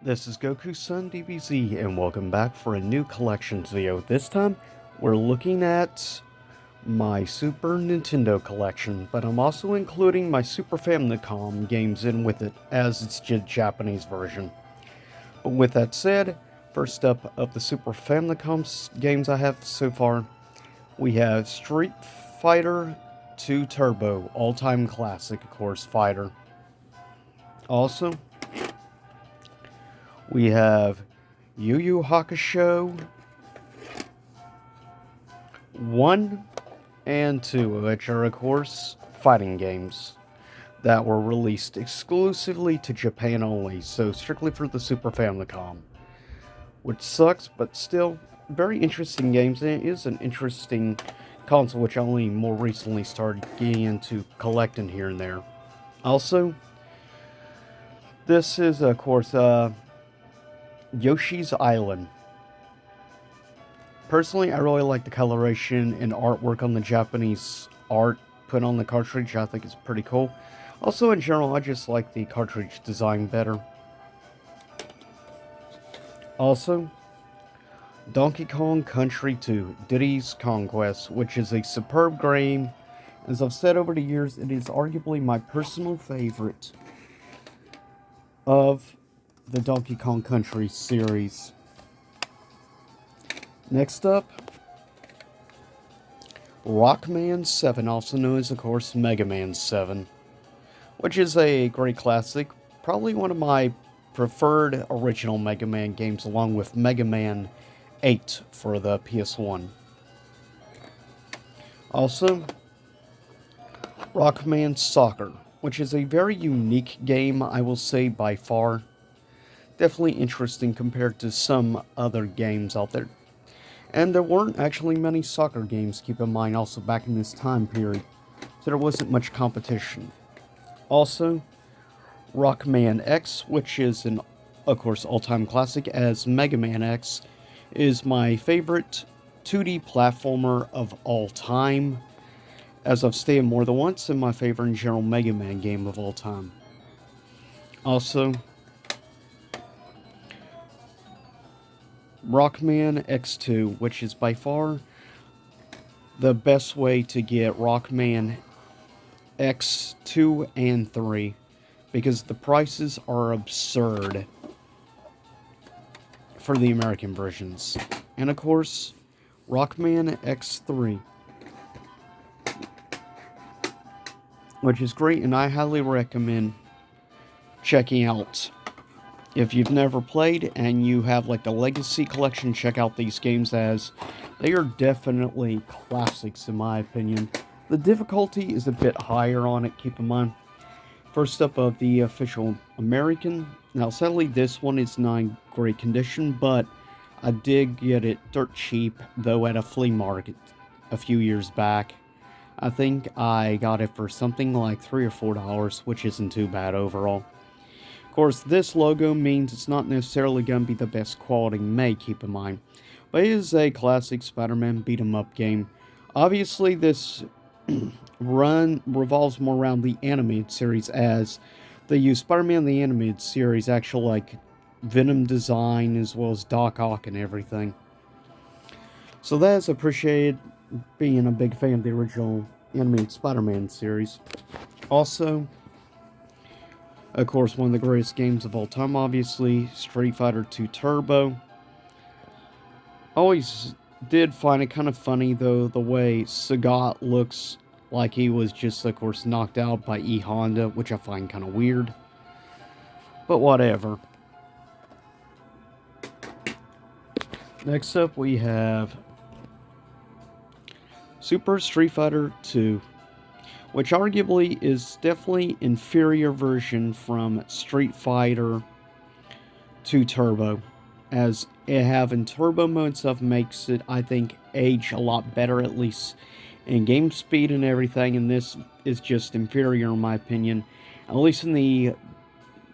This is Goku-san DBZ, and welcome back for a new collections video. This time, we're looking at my Super Nintendo collection, but I'm also including my Super Famicom games in with it, as it's the Japanese version. But with that said, first up of the Super Famicom games I have so far, we have Street Fighter 2 Turbo, all-time classic, of course, fighter. Also, we have Yu Yu Hakusho 1 and 2, which are, of course, fighting games that were released exclusively to Japan only, so strictly for the Super Famicom. Which sucks, but still, very interesting games, and it is an interesting console which I only more recently started getting into collecting here and there. Also, this is, of course, Yoshi's Island. Personally, I really like the coloration and artwork on the Japanese art put on the cartridge. I think it's pretty cool. Also, in general, I just like the cartridge design better. Also, Donkey Kong Country 2, Diddy's Conquest, which is a superb game. As I've said over the years, it is arguably my personal favorite of the Donkey Kong Country series. Next up, Rockman 7, also known as, of course, Mega Man 7, which is a great classic, probably one of my preferred original Mega Man games, along with Mega Man 8 for the PS1. Also, Rockman Soccer, which is a very unique game, I will say, by far. Definitely interesting compared to some other games out there. And there weren't actually many soccer games, keep in mind, also back in this time period, so there wasn't much competition. Also, Rockman X, which is an, of course, all-time classic, as Mega Man X is my favorite 2D platformer of all time, as I've stated more than once, and my favorite in general Mega Man game of all time. Also, Rockman X2, which is by far the best way to get Rockman X2 and 3, because the prices are absurd for the American versions. And of course, Rockman X3, which is great, and I highly recommend checking out. If you've never played and you have like the Legacy Collection, check out these games, as they are definitely classics in my opinion. The difficulty is a bit higher on it, keep in mind. First up of the official American. Now sadly this one is not in great condition, but I did get it dirt cheap, though, at a flea market a few years back. I think I got it for something like $3 or $4, which isn't too bad overall. Of course, this logo means it's not necessarily going to be the best quality made, keep in mind, but it is a classic Spider-Man beat-em-up game. Obviously, this run revolves more around the animated series, as they use Spider-Man the animated series, actual like Venom design, as well as Doc Ock and everything. So that is appreciated, being a big fan of the original animated Spider-Man series. Also, of course, one of the greatest games of all time, obviously, Street Fighter 2 Turbo. Always did find it kind of funny, though, the way Sagat looks like he was just, of course, knocked out by E Honda, which I find kind of weird. But whatever. Next up, we have Super Street Fighter 2, which arguably is definitely inferior version from Street Fighter 2 Turbo, as it having turbo mode stuff makes it, I think, age a lot better, at least in game speed and everything, and this is just inferior in my opinion, at least in the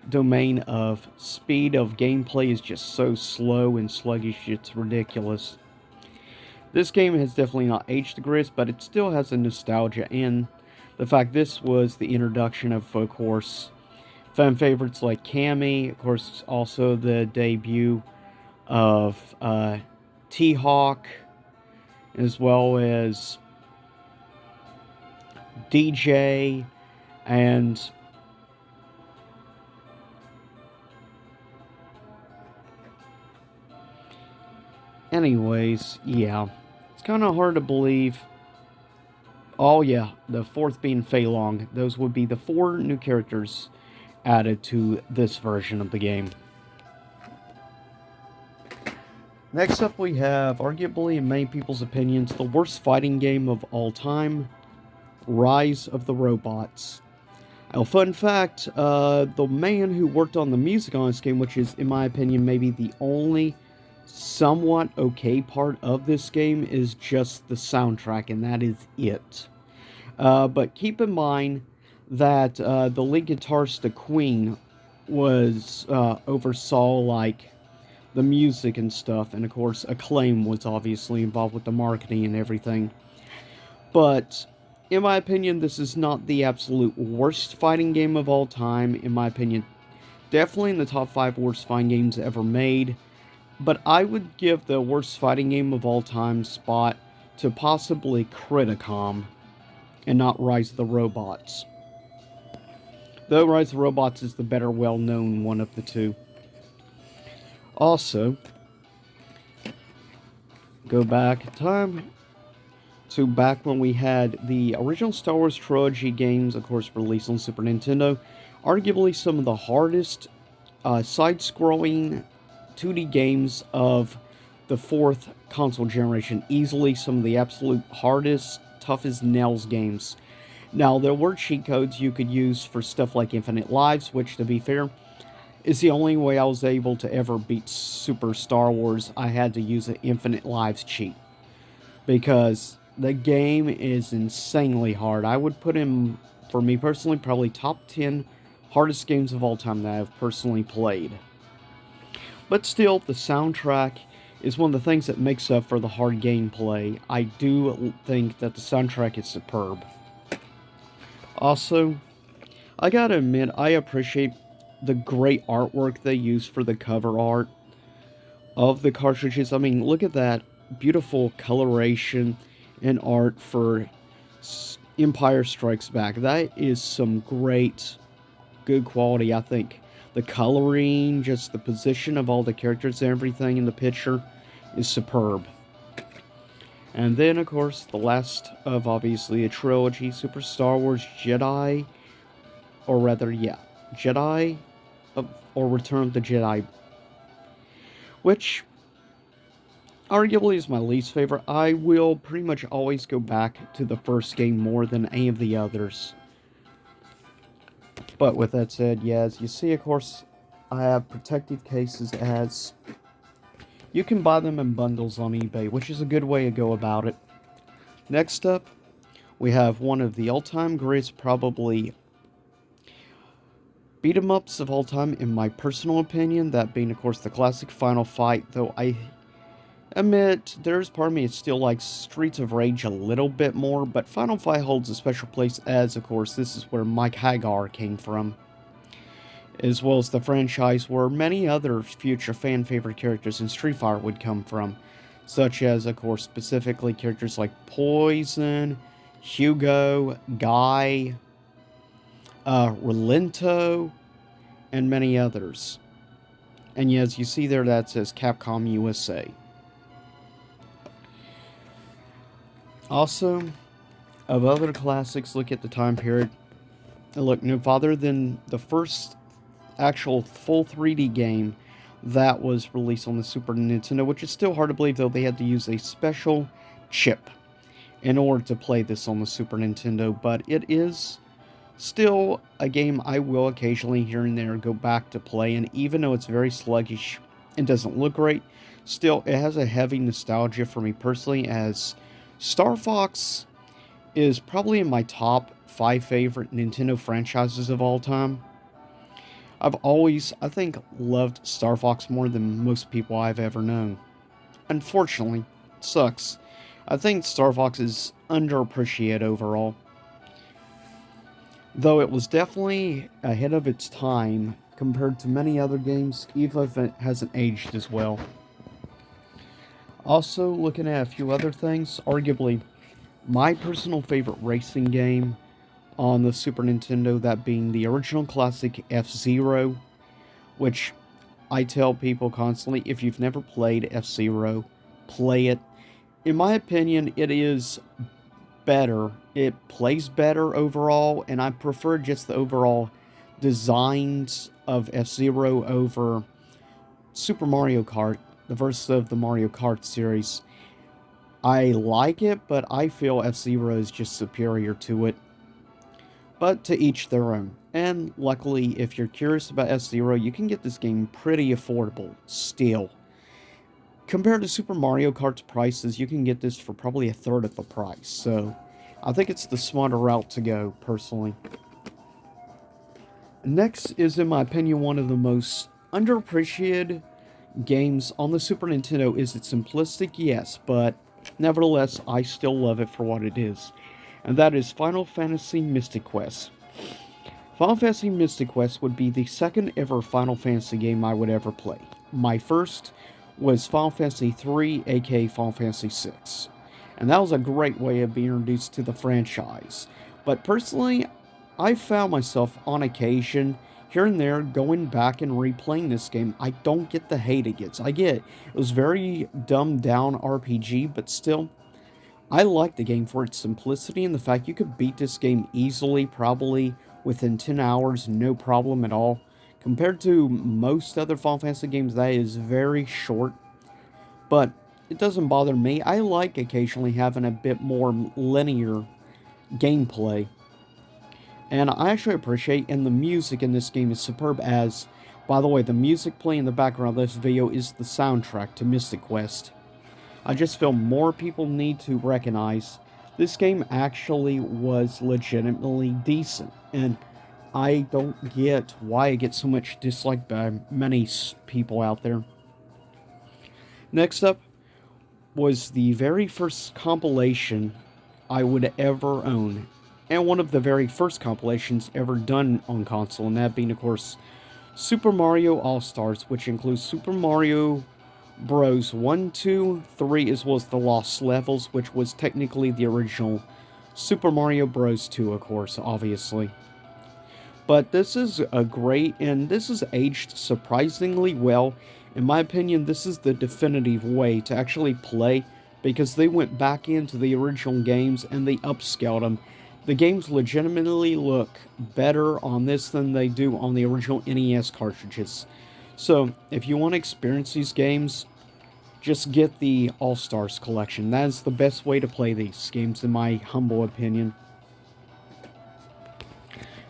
domain of speed of gameplay is just so slow and sluggish, it's ridiculous. This game has definitely not aged the greatest, but it still has a nostalgia, and the fact this was the introduction of course, Fan favorites like Cammy, of course, also the debut of T-Hawk, as well as DJ, and anyways, yeah. It's kind of hard to believe. Oh yeah, the fourth being Fei Long. Those would be the 4 new characters added to this version of the game. Next up we have, arguably in many people's opinions, the worst fighting game of all time, Rise of the Robots. Now, fun fact, the man who worked on the music on this game, which is, in my opinion, maybe the only somewhat okay part of this game, is just the soundtrack, and that is it. But keep in mind that the lead guitarist, the Queen, was oversaw like the music and stuff, and of course Acclaim was obviously involved with the marketing and everything. But in my opinion, this is not the absolute worst fighting game of all time. In my opinion, definitely in the top 5 worst fighting games ever made. But I would give the worst fighting game of all time spot to possibly Criticom, and not Rise of the Robots. Though Rise of the Robots is the better well-known one of the two. Also, go back in time to back when we had the original Star Wars trilogy games, of course, released on Super Nintendo. Arguably some of the hardest side-scrolling 2D games of the 4th console generation. Easily some of the absolute hardest, toughest nails games. Now, there were cheat codes you could use for stuff like Infinite Lives, which, to be fair, is the only way I was able to ever beat Super Star Wars. I had to use an Infinite Lives cheat, because the game is insanely hard. I would put him, for me personally, probably top 10 hardest games of all time that I've personally played. But still, the soundtrack is one of the things that makes up for the hard gameplay. I do think that the soundtrack is superb. Also, I gotta admit, I appreciate the great artwork they use for the cover art of the cartridges. I mean, look at that beautiful coloration and art for Empire Strikes Back. That is some great, good quality, I think. The coloring, just the position of all the characters and everything in the picture is superb. And then, of course, the last of, obviously, a trilogy, Super Star Wars Jedi, or rather, yeah, Jedi, or Return of the Jedi, which arguably is my least favorite. I will pretty much always go back to the first game more than any of the others. But with that said, yeah, as you see, of course, I have protective cases as you can buy them in bundles on eBay, which is a good way to go about it. Next up, we have one of the all-time greatest, probably, beat-em-ups of all time, in my personal opinion, that being, of course, the classic Final Fight, though I admit, there's part of me that still likes Streets of Rage a little bit more, but Final Fight holds a special place as, of course, this is where Mike Hagar came from, as well as the franchise where many other future fan-favorite characters in Street Fighter would come from, such as, of course, specifically characters like Poison, Hugo, Guy, Relento, and many others. And yeah, as you see there, that says Capcom USA. Also, of other classics, look at the time period. Look no farther than the first actual full 3D game that was released on the Super Nintendo, which is still hard to believe, though they had to use a special chip in order to play this on the Super Nintendo, but it is still a game I will occasionally here and there go back to play, and even though it's very sluggish and doesn't look great, still it has a heavy nostalgia for me personally, as Star Fox is probably in my top 5 favorite Nintendo franchises of all time. I've always, I think, loved Star Fox more than most people I've ever known. Unfortunately, it sucks. I think Star Fox is underappreciated overall. Though it was definitely ahead of its time compared to many other games, even if it hasn't aged as well. Also, looking at a few other things, arguably my personal favorite racing game on the Super Nintendo, that being the original classic F-Zero, which I tell people constantly, if you've never played F-Zero, play it. In my opinion, it is better. It plays better overall, and I prefer just the overall designs of F-Zero over Super Mario Kart, the first of the Mario Kart series. I like it, but I feel F-Zero is just superior to it. But to each their own. And luckily, if you're curious about F-Zero, you can get this game pretty affordable still. Compared to Super Mario Kart's prices, you can get this for probably a third of the price. So, I think it's the smarter route to go, personally. Next is, in my opinion, one of the most underappreciated games on the Super Nintendo. Is it simplistic? Yes, but nevertheless, I still love it for what it is. And that is Final Fantasy Mystic Quest. Final Fantasy Mystic Quest would be the second ever Final Fantasy game I would ever play. My first was Final Fantasy III, aka Final Fantasy VI. And that was a great way of being introduced to the franchise. But personally, I found myself on occasion, here and there, going back and replaying this game. I don't get the hate it gets. I get it. It was very dumbed down RPG, but still, I like the game for its simplicity and the fact you could beat this game easily, probably within 10 hours, no problem at all. Compared to most other Final Fantasy games, that is very short, but it doesn't bother me. I like occasionally having a bit more linear gameplay, and I actually appreciate, and the music in this game is superb as, by the way, the music playing in the background of this video is the soundtrack to Mystic Quest. I just feel more people need to recognize this game actually was legitimately decent, and I don't get why it gets so much dislike by many people out there. Next up was the very first compilation I would ever own, and one of the very first compilations ever done on console, and that being, of course, Super Mario All-Stars, which includes Super Mario Bros. 1, 2, 3, as well as the Lost Levels, which was technically the original Super Mario Bros. 2, of course, obviously. But this is a great, and this is aged surprisingly well. In my opinion, this is the definitive way to actually play, because they went back into the original games and they upscaled them. The games legitimately look better on this than they do on the original NES cartridges. So, if you want to experience these games, just get the All-Stars collection. That is the best way to play these games, in my humble opinion.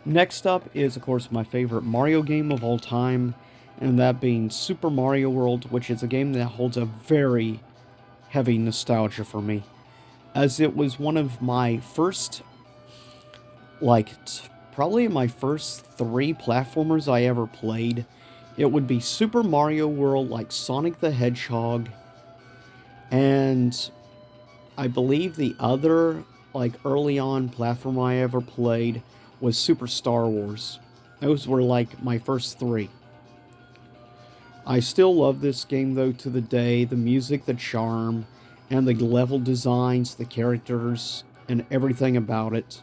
Next up is, of course, my favorite Mario game of all time, and that being Super Mario World, which is a game that holds a very heavy nostalgia for me, as it was one of my first, probably my first 3 platformers I ever played. It would be Super Mario World, like Sonic the Hedgehog, and I believe the other, early on platform I ever played was Super Star Wars. Those were, my first 3. I still love this game, though, to the day. The music, the charm, and the level designs, the characters, and everything about it.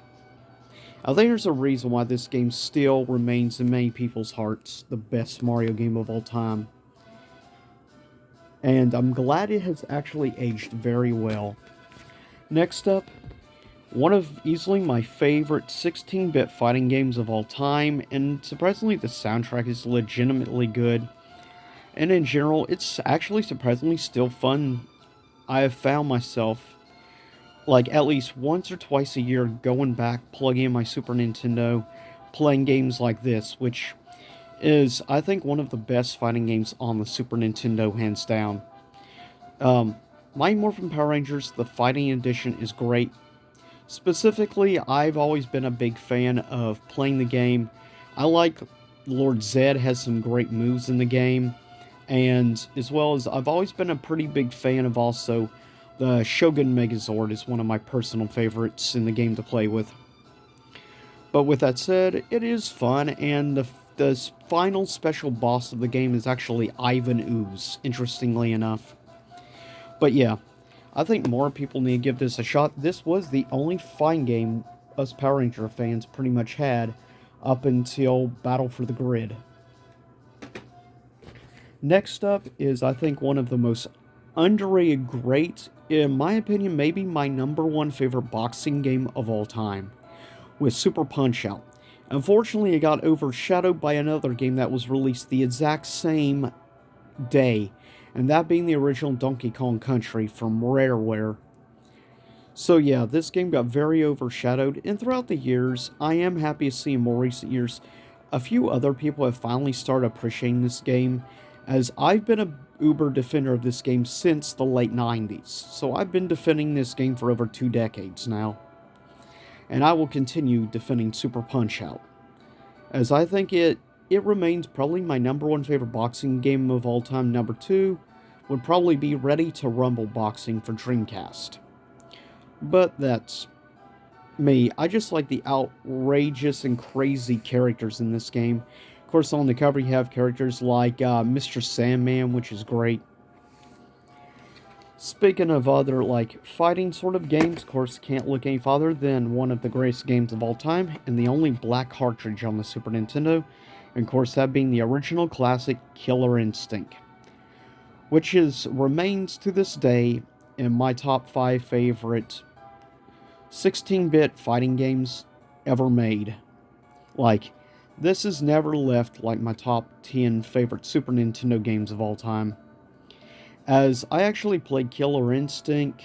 I think there's a reason why this game still remains in many people's hearts the best Mario game of all time. And I'm glad it has actually aged very well. Next up, one of easily my favorite 16-bit fighting games of all time, and surprisingly the soundtrack is legitimately good. And in general, it's actually surprisingly still fun. I have found myself, at least once or twice a year, going back, plugging in my Super Nintendo, playing games like this, which is, I think, one of the best fighting games on the Super Nintendo, hands down. Mighty Morphin Power Rangers, the Fighting Edition, is great. Specifically, I've always been a big fan of playing the game. I like Lord Zed has some great moves in the game, and as well as I've always been a pretty big fan of also the Shogun Megazord is one of my personal favorites in the game to play with. But with that said, it is fun, and the final special boss of the game is actually Ivan Ooze, interestingly enough. But yeah, I think more people need to give this a shot. This was the only fighting game us Power Ranger fans pretty much had up until Battle for the Grid. Next up is, I think, one of the most underrated, great, in my opinion, maybe my number one favorite boxing game of all time, with Super Punch-Out. Unfortunately, it got overshadowed by another game that was released the exact same day, and that being the original Donkey Kong Country from Rareware. So yeah, this game got very overshadowed, and throughout the years, I am happy to see in more recent years, a few other people have finally started appreciating this game, as I've been a uber defender of this game since the late 90s, so I've been defending this game for over 2 decades now. And I will continue defending Super Punch-Out, as I think it remains probably my number one favorite boxing game of all time. Number 2 would probably be Ready to Rumble Boxing for Dreamcast. But that's me. I just like the outrageous and crazy characters in this game. Of course, on the cover you have characters like Mr. Sandman, which is great. Speaking of other, like, fighting sort of games, of course, can't look any farther than one of the greatest games of all time, and the only black cartridge on the Super Nintendo, and of course, that being the original classic Killer Instinct, which remains to this day in my top 5 favorite 16-bit fighting games ever made. Like, this has never left, like, my top 10 favorite Super Nintendo games of all time, as I actually played Killer Instinct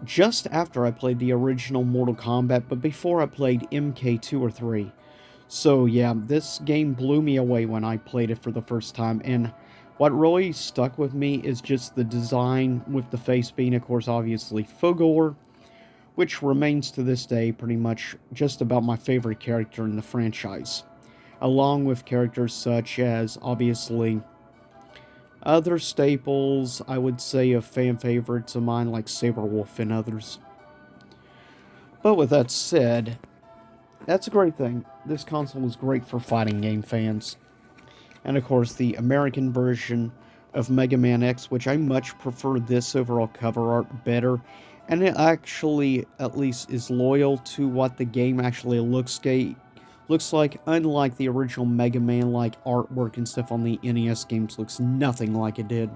just after I played the original Mortal Kombat, but before I played MK2 or 3. So yeah, this game blew me away when I played it for the first time, and what really stuck with me is just the design, with the face being, of course, obviously Fugor, which remains to this day pretty much just about my favorite character in the franchise, along with characters such as, obviously, other staples, I would say, of fan favorites of mine, like Saberwolf and others. But with that said, that's a great thing. This console is great for fighting game fans. And of course, the American version of Mega Man X, which I much prefer this overall cover art better. And it actually, at least, is loyal to what the game actually looks like, unlike the original Mega Man, like artwork and stuff on the NES games looks nothing like it did.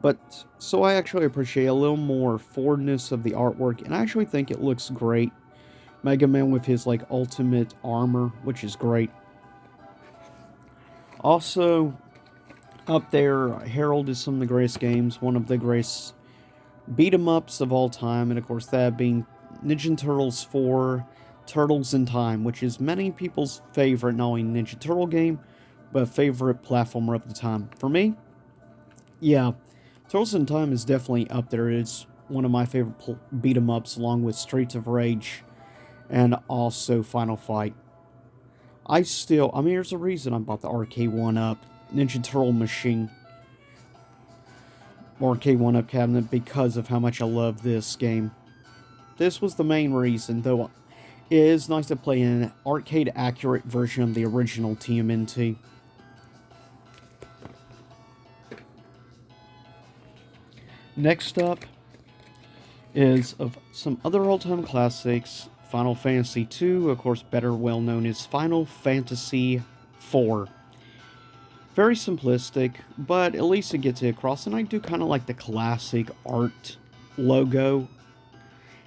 But, so I actually appreciate a little more forwardness of the artwork, and I actually think it looks great. Mega Man with his, like, ultimate armor, which is great. Also, up there, Harold is some of the greatest games, one of the greatest beat-em-ups of all time, and of course that being Ninja Turtles 4, Turtles in Time, which is many people's favorite, not only Ninja Turtle game, but favorite platformer of the time. For me, yeah, Turtles in Time is definitely up there. It's one of my favorite beat-em-ups, along with Streets of Rage, and also Final Fight. There's a reason I bought the Arcade 1-Up Ninja Turtle machine, Arcade 1-Up cabinet, because of how much I love this game. This was the main reason, though it is nice to play an arcade-accurate version of the original TMNT. Next up is of some other all-time classics, Final Fantasy II, of course better well known as Final Fantasy IV. Very simplistic, but at least it gets it across, and I do kind of like the classic art logo.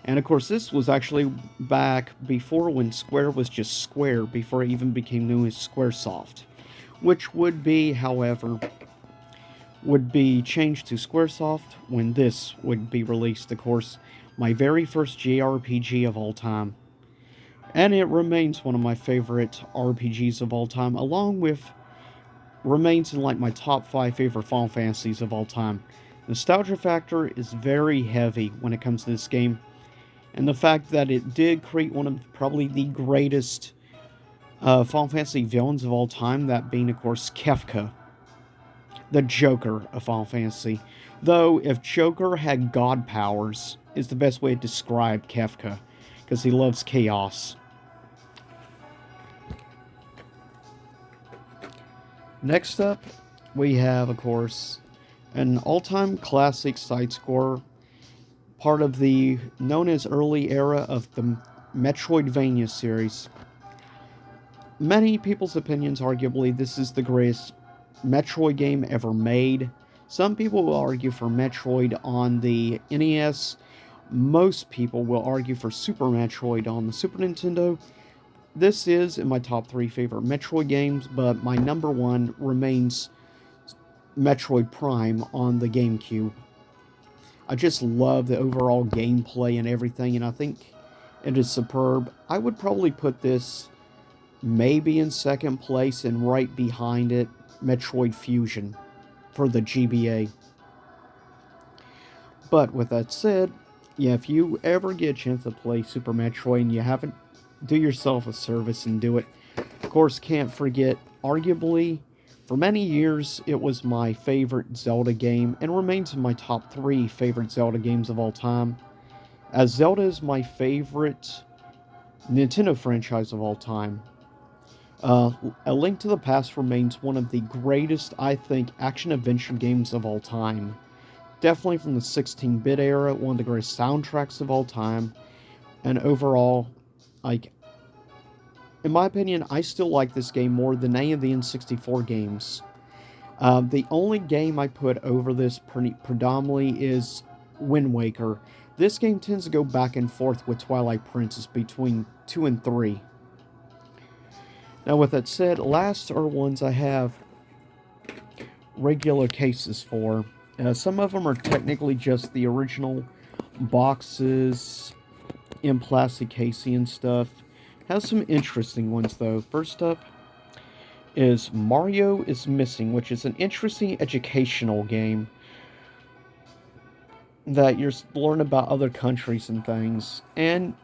And of course, this was actually back before, when Square was just Square, before it even became known as Squaresoft, which would be, however, would be changed to Squaresoft when this would be released. Of course, my very first JRPG of all time, and it remains one of my favorite RPGs of all time, along with remains in like my top 5 favorite Final Fantasies of all time. Nostalgia factor is very heavy when it comes to this game, and the fact that it did create one of probably the greatest Final Fantasy villains of all time, that being, of course, Kefka, the Joker of Final Fantasy. Though, if Joker had god powers, is the best way to describe Kefka. because he loves chaos. Next up, we have, of course, an all-time classic side-scroller, part of the known as early era of the Metroidvania series. Many people's opinions, arguably, this is the greatest Metroid game ever made. Some people will argue for Metroid on the NES. Most people will argue for Super Metroid on the Super Nintendo. This is in my top 3 favorite Metroid games, but my number 1 remains Metroid Prime on the GameCube. I just love the overall gameplay and everything, and I think it is superb. I would probably put this maybe in second place, and right behind it, Metroid Fusion for the GBA. But with that said, yeah, if you ever get a chance to play Super Metroid and you haven't, do yourself a service and do it. Of course, can't forget, arguably, for many years, it was my favorite Zelda game, and remains in my top 3 favorite Zelda games of all time, as Zelda is my favorite Nintendo franchise of all time. A Link to the Past remains one of the greatest, I think, action-adventure games of all time. Definitely from the 16-bit era, one of the greatest soundtracks of all time, and overall, like, in my opinion, I still like this game more than any of the N64 games. The only game I put over this predominantly is Wind Waker. This game tends to go back and forth with Twilight Princess between 2 and 3. Now, with that said, last are ones I have regular cases for. Some of them are technically just the original boxes in plastic casing and stuff. Has some interesting ones, though. First up is Mario is Missing, which is an interesting educational game that you're learning about other countries and things. And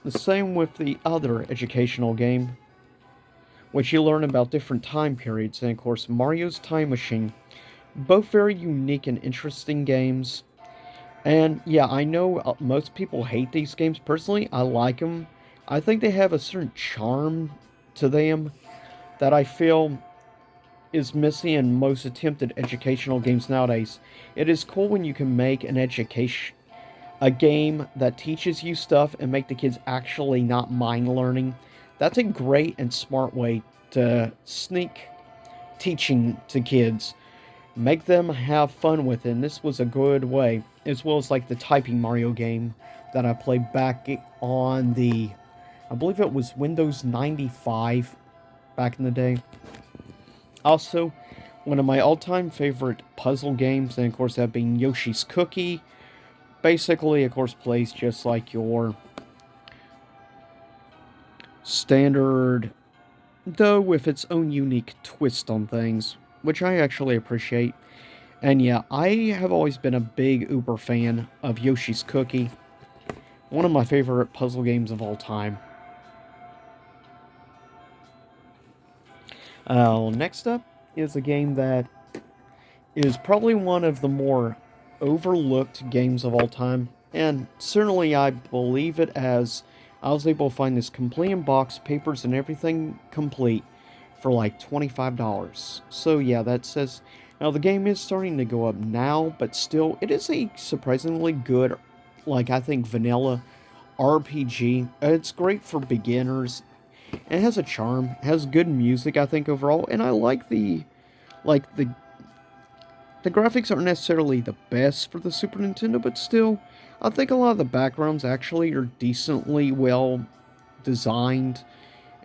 the same with the other educational game, which you learn about different time periods. And, of course, Mario's Time Machine. Both very unique and interesting games. And, yeah, I know most people hate these games. Personally, I like them. I think they have a certain charm to them that I feel is missing in most attempted educational games nowadays. It is cool when you can make a game that teaches you stuff and make the kids actually not mind learning. That's a great and smart way to sneak teaching to kids. Make them have fun with it, and this was a good way. As well as like the Typing Mario game that I played back on the, I believe it was Windows 95 back in the day. Also, one of my all-time favorite puzzle games, and of course that being Yoshi's Cookie. Basically, of course, plays just like your standard, though with its own unique twist on things, which I actually appreciate. And yeah, I have always been a big uber fan of Yoshi's Cookie. One of my favorite puzzle games of all time. Next up is a game that is probably one of the more overlooked games of all time. And certainly I believe it, as I was able to find this complete in box, papers and everything complete, for like $25. So yeah, that says... Now the game is starting to go up now, but still, it is a surprisingly good, like I think, vanilla RPG. It's great for beginners. It has a charm, has good music, I think, overall, and I like the graphics aren't necessarily the best for the Super Nintendo, but still, I think a lot of the backgrounds actually are decently well designed,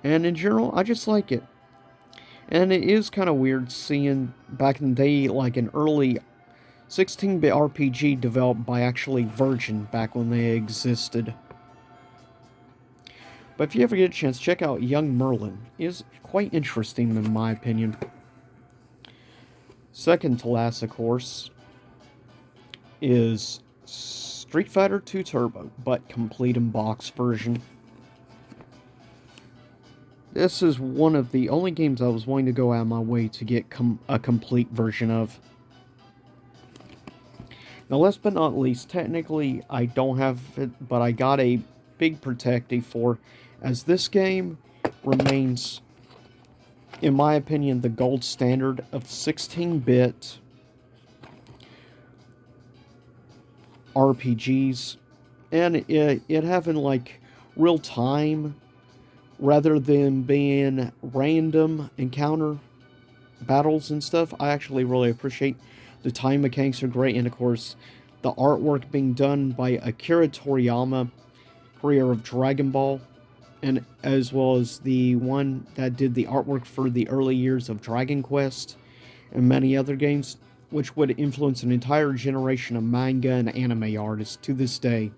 and in general, I just like it. And it is kind of weird seeing back in the day, like an early 16-bit RPG developed by actually Virgin back when they existed. But if you ever get a chance, check out Young Merlin. It is quite interesting, in my opinion. Second to last, of course, is Street Fighter 2 Turbo, but complete in box version. This is one of the only games I was willing to go out of my way to get a complete version of. Now, last but not least, technically I don't have it, but I got a big protective for, as this game remains, in my opinion, the gold standard of 16-bit RPGs, and it having like real time rather than being random encounter battles and stuff. I actually really appreciate the time mechanics are great, and of course the artwork being done by Akira Toriyama, creator of Dragon Ball, and as well as the one that did the artwork for the early years of Dragon Quest and many other games, which would influence an entire generation of manga and anime artists to this day.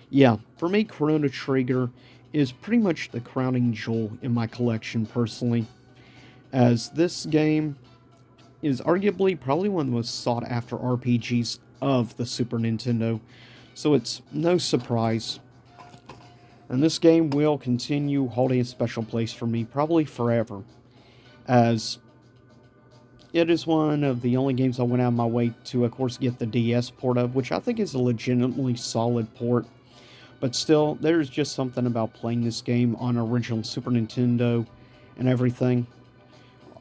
Yeah, for me, Chrono Trigger is pretty much the crowning jewel in my collection personally, as this game is arguably probably one of the most sought after RPGs of the Super Nintendo, so it's no surprise. And this game will continue holding a special place for me, probably forever, as it is one of the only games I went out of my way to, of course, get the DS port of, which I think is a legitimately solid port. But still, there's just something about playing this game on original Super Nintendo and everything.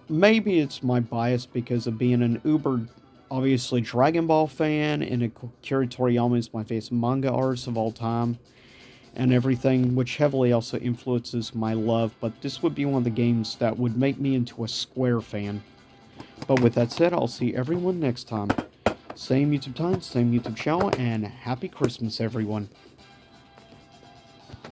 Maybe it's my bias because of being an uber, obviously, Dragon Ball fan, and Akira Toriyama is my favorite manga artist of all time, and everything, which heavily also influences my love, but this would be one of the games that would make me into a Square fan. But with that said, I'll see everyone next time. Same YouTube time, same YouTube channel, and Happy Christmas, everyone.